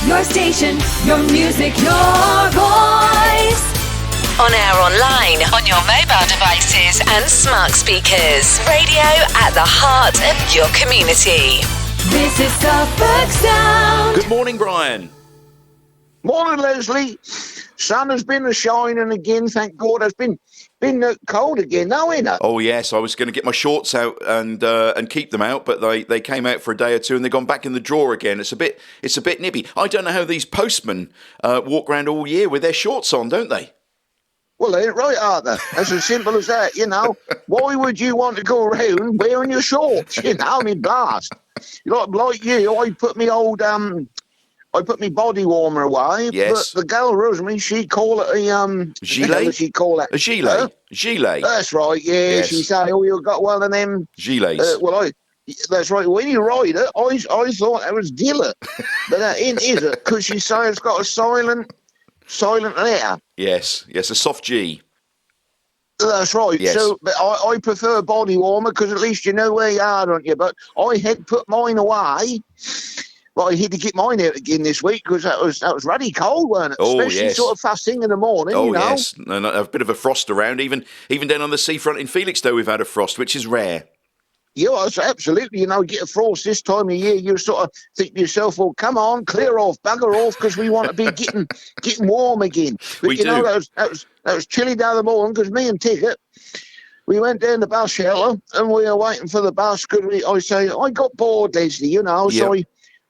Your station, your music, your voice. On air, online, on your mobile devices and smart speakers. Radio at the heart of your community. This is Suffolk Sound. Good morning, Brian. Morning, Leslie. Sun has been a-shining again, thank God. It's been cold again, now, ain't it? Oh yes, I was going to get my shorts out and keep them out, but they came out for a day or two and they've gone back in the drawer again. It's a bit nippy. I don't know how these postmen walk around all year with their shorts on, don't they? Well, they ain't right, are they? That's as simple as that, you know. Why would you want to go around wearing your shorts? You know, I mean, blast. Like you, I put me body warmer away. Yes. But the girl Rosemary, she call it a gilet. She call it A gilet. Huh? Gilet. That's right. Yeah. Yes. She say, "Oh, you got one of them Gilets. That's right. When you ride it, I thought that was gillet, but that ain't, is it? Because she say it's got a silent letter. Yes. A soft G. That's right. Yes. So, but I prefer body warmer because at least you know where you are, don't you? But I had put mine away. Well, I had to get mine out again this week because that was ruddy cold, weren't it? Oh, Especially yes. sort of first thing in the morning, Oh you know. yes, and a bit of a frost around. Even down on the seafront in Felixstowe, we've had a frost, which is rare. Yeah, absolutely. You know, get a frost this time of year, you sort of think to yourself, well, come on, clear off, bugger off, because we want to be getting warm again. But We you know, do. that was chilly down the morning because me and Ticket, we went down the bus shelter and we were waiting for the bus because I say, I got bored, Leslie, you know, so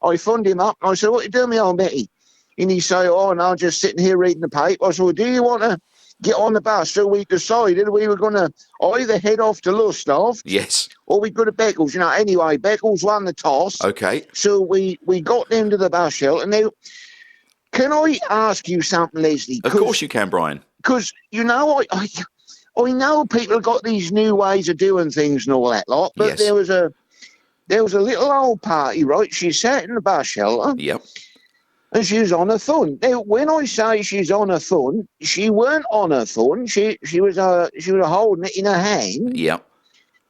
I phoned him up and I said, what you doing, me old Betty? And he say, oh, no, just sitting here reading the paper. I said, well, do you want to get on the bus? So we decided we were going to either head off to Lowestoft, Yes. or we go to Beccles. You know, anyway, Beccles won the toss. Okay. So we got them to the bus shelter. Now, can I ask you something, Leslie? Of course you can, Brian. Because, you know, I know people have got these new ways of doing things and all that lot, but Yes. there was a little old party, right? She sat in the bus shelter. Yep. And she was on her phone. Now, when I say she's on her phone, she weren't on her phone. She was holding it in her hand. Yep.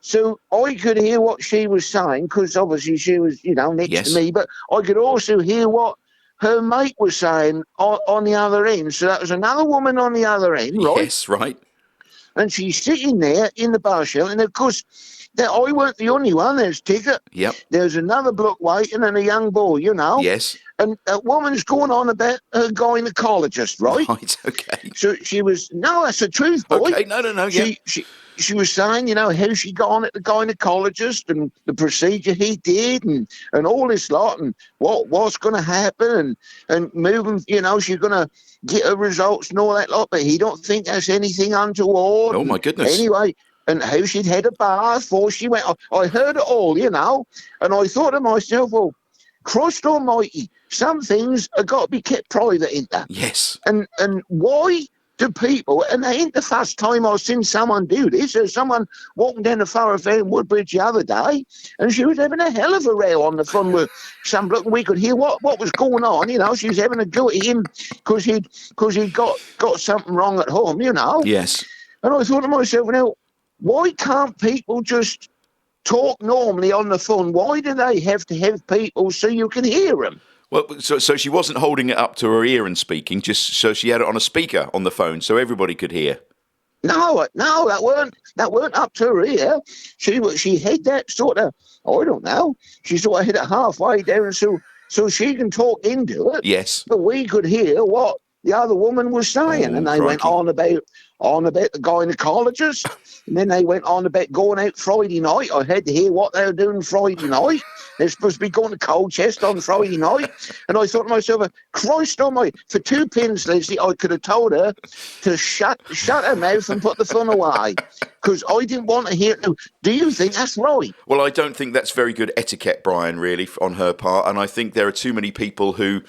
So I could hear what she was saying because obviously she was, you know, next to me. But I could also hear what her mate was saying on the other end. So that was another woman on the other end, right? Yes, right. And she's sitting there in the bar shelter. And of course, I weren't the only one. There's Ticket. Yep. There's another bloke waiting and a young boy, you know. Yes. And a woman's going on about her gynecologist, right? Right, okay. So she was, no, that's the truth, boy. Okay, no, yeah. She was saying, you know, how she got on at the gynecologist and the procedure he did and all this lot and what's going to happen and moving, you know, she's going to get her results and all that lot, but he don't think that's anything untoward. Oh, my goodness. Anyway, and how she'd had a bath before she went. I heard it all, you know, and I thought to myself, well, Christ almighty, some things have got to be kept private, ain't they? Yes. And why do people, and they ain't the first time I've seen someone do this, there's someone walking down the thoroughfare in Woodbridge the other day, and she was having a hell of a row on the phone with some bloke, and we could hear what was going on, you know, she was having a go at him because he'd got something wrong at home, you know. Yes. And I thought to myself, now, why can't people just talk normally on the phone? Why do they have to have people so you can hear them? Well, so she wasn't holding it up to her ear and speaking, just so she had it on a speaker on the phone so everybody could hear. No, that weren't up to her ear. She had that sort of, I don't know, she sort of had it halfway down so she can talk into it. Yes. But we could hear what the other woman was saying, and they went on about the gynecologist, and then they went on about going out Friday night. I had to hear what they were doing Friday night. They're supposed to be going to Colchester on Friday night. And I thought to myself, Christ almighty, for 2 pence, Leslie, I could have told her to shut her mouth and put the phone away. Because I didn't want to hear it. Do you think that's right? Well, I don't think that's very good etiquette, Brian, really, on her part. And I think there are too many people who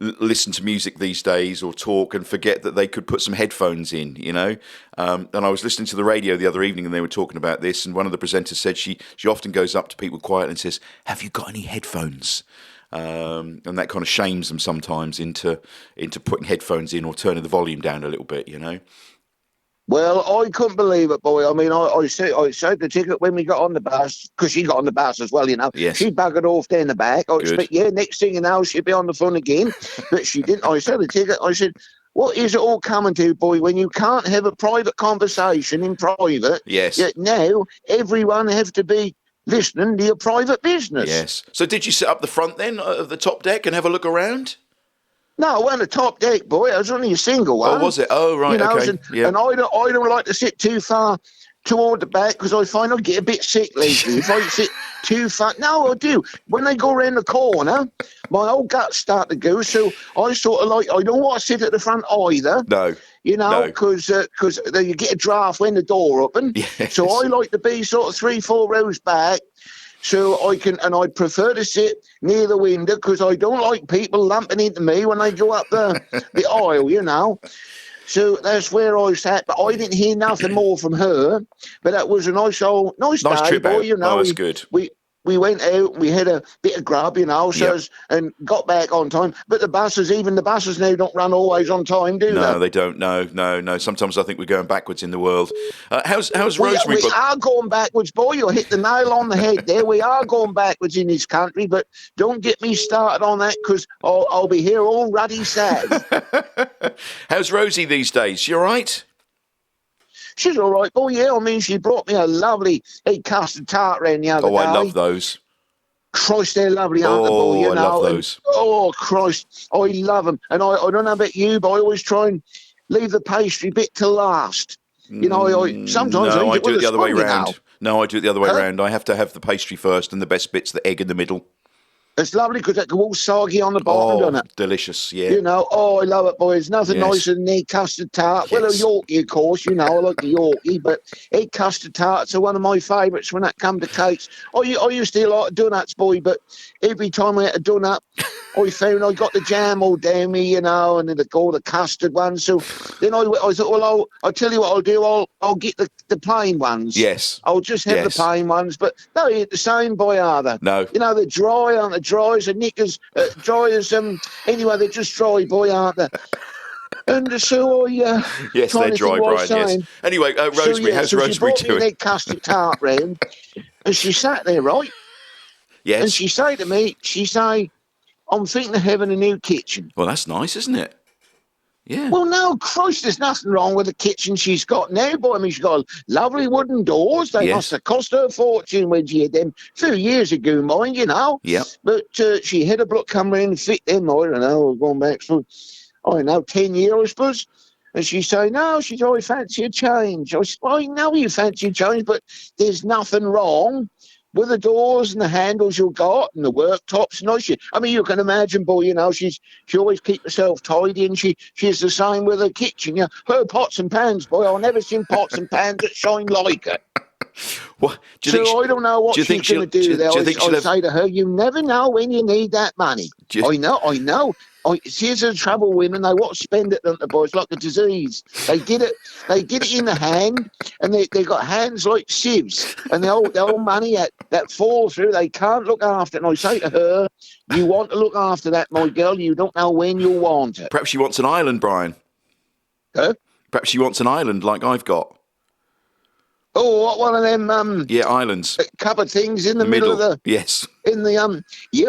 listen to music these days or talk and forget that they could put some headphones in, you know. And I was listening to the radio the other evening and they were talking about this, and one of the presenters said she often goes up to people quietly and says, have you got any headphones? And that kind of shames them sometimes into putting headphones in or turning the volume down a little bit, you know. Well, I couldn't believe it, boy. I mean, I saved the ticket when we got on the bus, because she got on the bus as well, you know. Yes. She buggered off there in the back. I Good. expect, yeah, next thing you know, she'd be on the front again. But she didn't. I saved the ticket. I said, what is it all coming to, boy, when you can't have a private conversation in private? Yes. Yet now everyone have to be listening to your private business. Yes. So did you sit up the front then of the top deck and have a look around? No, I wasn't a top deck, boy. I was only a single one. Oh, was it? Oh, right, you know, okay. And I don't like to sit too far toward the back because I find I get a bit sick lately. If I sit too far, no, I do. When they go around the corner, my old guts start to go. So I sort of like, I don't want to sit at the front either. No. You know, because you get a draft when the door open. Yes. So I like to be sort of 3-4 rows back. So I can, and I prefer to sit near the window because I don't like people lumping into me when they go up the aisle, you know. So that's where I sat, but I didn't hear nothing more from her. But that was a nice day, trip boy. out. You know, that's good. We went out, we had a bit of grub, you know, and got back on time. But the buses now don't run always on time, do they? No, they don't. No. Sometimes I think we're going backwards in the world. How's Rosemary? We are going backwards, boy. You hit the nail on the head there. We are going backwards in this country, but don't get me started on that because I'll be here all ruddy sad. How's Rosie these days? She all right? She's all right, boy. Yeah, I mean, she brought me a lovely egg custard tart round the other day. Oh, I love those. Christ, they're lovely, aren't they, boy? You know? I love those. Christ, I love them. And I don't know about you, but I always try and leave the pastry bit to last. You know, sometimes I do it the other way round. No, I do it the other way round. I have to have the pastry first and the best bit's the egg in the middle. It's lovely because it goes all soggy on the bottom, doesn't it? Delicious, yeah. You know, I love it, boys. Nothing nicer than egg custard tart. Well, a Yorkie, of course, you know, I like the Yorkie, but egg custard tarts are one of my favourites when that come to cakes. I used to like donuts, boy, but every time I had a donut, I found I got the jam all down me, you know, and then all the custard ones. So then I thought, well, I'll tell you what I'll do. I'll get the plain ones. Yes. I'll just have the plain ones, but no, they're the same, boy, are they? No. You know, they're dry, aren't they? Dry as a knickers, dry as anyway, they're just dry, boy, aren't they? And so I yes, they're dry, Brian. Yes. Anyway, Rosemary, how's Rosemary doing? She brought me that custard tart round, and she sat there, right? Yes. And she say to me, I'm thinking of having a new kitchen. Well, that's nice, isn't it? Yeah. Well, no, Christ, there's nothing wrong with the kitchen she's got now, boy. I mean, she's got lovely wooden doors. They must have cost her a fortune when she had them a few years ago, mind, you know. Yep. But she had a bloke come round and fit them, I don't know, going back for, 10 years, I suppose. And she say, no, I fancy a change. I said, well, I know you fancy a change, but there's nothing wrong with the doors and the handles you've got and the worktops. I mean, you can imagine, boy, you know, she always keep herself tidy, and she's the same with her kitchen. You know, her pots and pans, boy, I've never seen pots and pans that shine like it. What? I don't know what she's going to do there. I say to her, you never know when you need that money. I know. Here's the trouble, women. They want to spend it, don't they, boys, like a disease. They get it in the hand, and they got hands like sieves, and the old money that falls through, they can't look after it. And I say to her, you want to look after that, my girl. You don't know when you'll want it. Perhaps she wants an island, Brian. Huh? Perhaps she wants an island like I've got. Oh, what one of them? Islands. Cupboard things in the middle of the. Yes. In the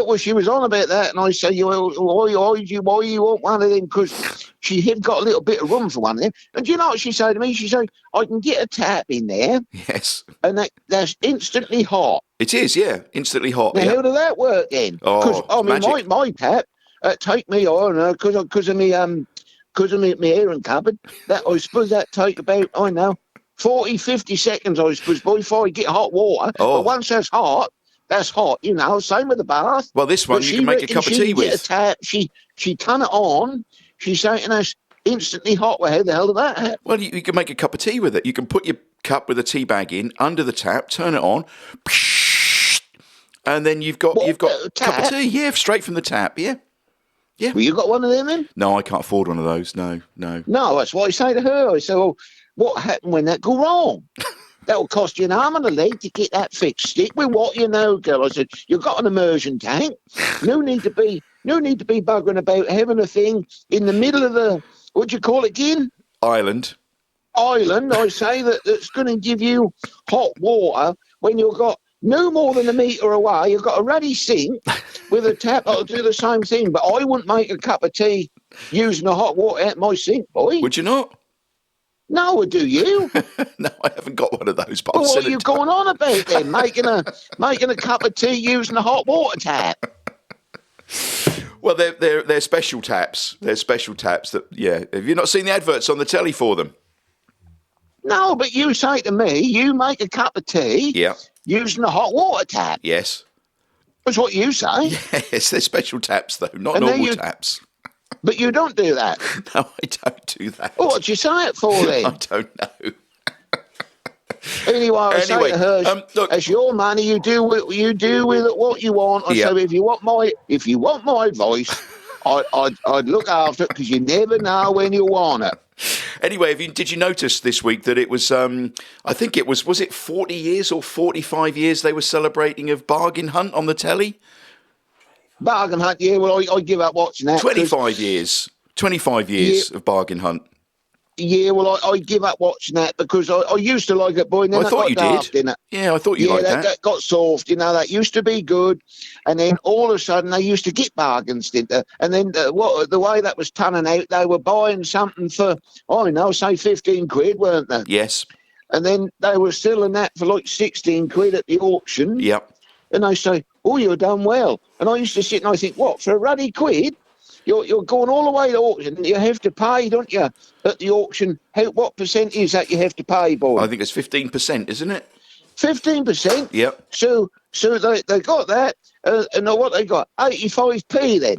well, she was on about that, and I say, why you want one of them? Because she had got a little bit of room for one of them. And do you know what she said to me? She said, I can get a tap in there. Yes. And that's instantly hot. It is, yeah, instantly hot. Now, how does that work then? Because my tap take me on because of me airing cupboard. That I suppose that take about 40, 50 seconds, I suppose, before I get hot water. Oh. But once that's hot, you know, same with the bath. Well, this one you can make a cup of tea with. Get a tap, she turn it on, she's saying that's instantly hot. Well, how the hell did that happen? Well, you can make a cup of tea with it. You can put your cup with a tea bag in, under the tap, turn it on, and then you've got a cup of tea. Yeah, straight from the tap, yeah. Yeah. Well, you got one of them then? No, I can't afford one of those, no. No, that's what I say to her. I say, well, what happened when that go wrong? That'll cost you an arm and a leg to get that fixed. Stick with what you know, girl. I said, you've got an immersion tank. No need to be buggering about having a thing in the middle of the, what do you call it again? Island. island, I say, that's going to give you hot water when you've got no more than a metre away. You've got a ruddy sink with a tap that'll do the same thing. But I wouldn't make a cup of tea using the hot water at my sink, boy. Would you not? No, do you? No, I haven't got one of those. But Well, what are you going on about then? Making a cup of tea using a hot water tap? Well, they're special taps. They're special taps that, yeah. Have you not seen the adverts on the telly for them? No, but you say to me, you make a cup of tea using a hot water tap. Yes. That's what you say. Yes, they're special taps, though, not normal taps. But you don't do that. No, I don't do that. Well, what do you say it for then? I don't know. Anyway, I say to her, look, it's your money. You do with it what you want. I say, if you want my advice, I'd look after it because you never know when you want it. Anyway, did you notice this week that it was? I think it was it 40 years or 45 years they were celebrating of Bargain Hunt on the telly? Bargain Hunt, yeah. Well, I give up watching that. 25 years. 25 years of Bargain Hunt. Yeah, well, I give up watching that because I used to like it, boy. And then I thought you did. Didn't it? Yeah, I thought you liked that. That got soft. That used to be good, and then all of a sudden they used to get bargains, didn't they? And then the way that was turning out, they were buying something for, say 15 quid, weren't they? Yes. And then they were selling that for like 16 quid at the auction. Yep. And they say, "Oh, you've done well." And I used to sit and I think, what, for a ruddy quid? You're going all the way to auction. You have to pay, don't you, at the auction? What percent is that you have to pay, boy? I think it's 15%, isn't it? 15%? Yep. So they got that, and what they got? 85p then.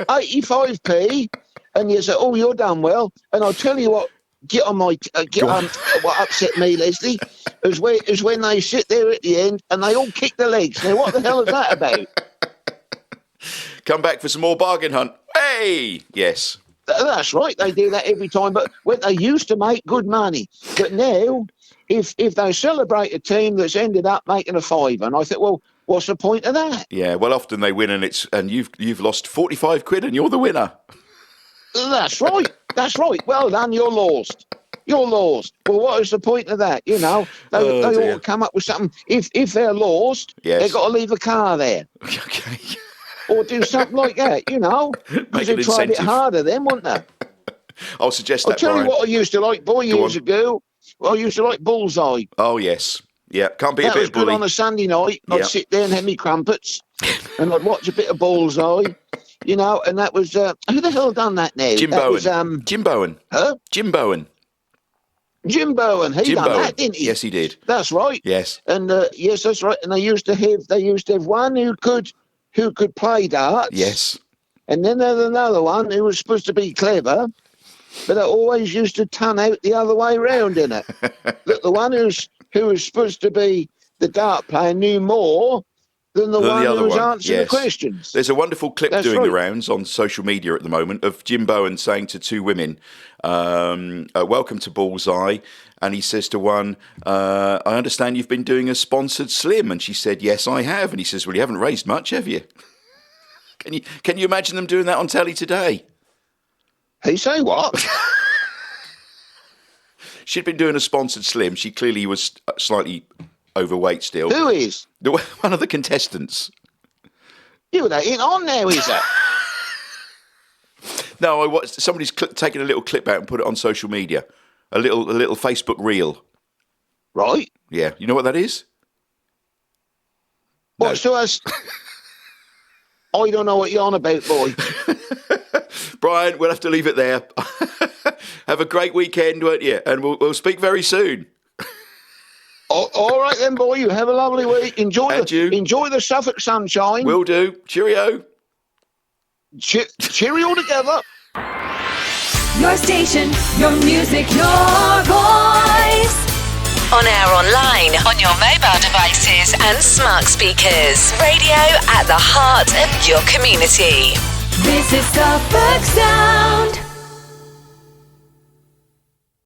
85p, and you say, "Oh, you're done well." And I'll tell you what, what upset me, Leslie, is when they sit there at the end and they all kick their legs. Now, what the hell is that about? Come back for some more Bargain Hunt. Hey! Yes. That's right. They do that every time. But when they used to make good money. But now, if they celebrate a team that's ended up making a fiver, and I think, well, what's the point of that? Yeah, well, often they win and you've lost 45 quid and you're the winner. That's right. That's right. Well done. You're lost. You're lost. Well, what is the point of that? They ought to come up with something. If they're lost, they've got to leave a car there. Okay. Or do something like that, because they'd try a bit harder then, wouldn't they? I'll suggest that, I'll tell you what I used to like, years ago. Well, I used to like Bullseye. Oh, yes. Yeah, can't be a bit That was good bully. on a Sunday night. I'd sit there and have me crumpets, and I'd watch a bit of Bullseye, and that was... who the hell done that now? Jim Bowen. Jim Bowen. Huh? Jim Bowen. Jim Bowen. He done that, didn't he? Yes, he did. That's right. Yes. And, yes, that's right. And they used to have one who could play darts. Yes. And then there's another one who was supposed to be clever, but it always used to turn out the other way round, innit? That the one who was supposed to be the dart player knew more than the one who was answering the questions. There's a wonderful clip doing the rounds on social media at the moment of Jim Bowen saying to two women, welcome to Bullseye. And he says to one, I understand you've been doing a sponsored slim. And she said, yes, I have. And he says, well, you haven't raised much, have you? Can you imagine them doing that on telly today? He say what? She'd been doing a sponsored slim. She clearly was slightly overweight still. Who is? One of the contestants. That ain't on now, is it? No, somebody's taken a little clip out and put it on social media. A little Facebook reel. Right. Yeah. You know what that is? What's to us? I don't know what you're on about, boy. Brian, we'll have to leave it there. Have a great weekend, won't you? And we'll speak very soon. All right then, boy. You have a lovely week. Enjoy the Suffolk sunshine. Will do. Cheerio. Cheerio together. Your station, your music, your voice. On air, online, on your mobile devices and smart speakers. Radio at the heart of your community. This is Suffolk Sound.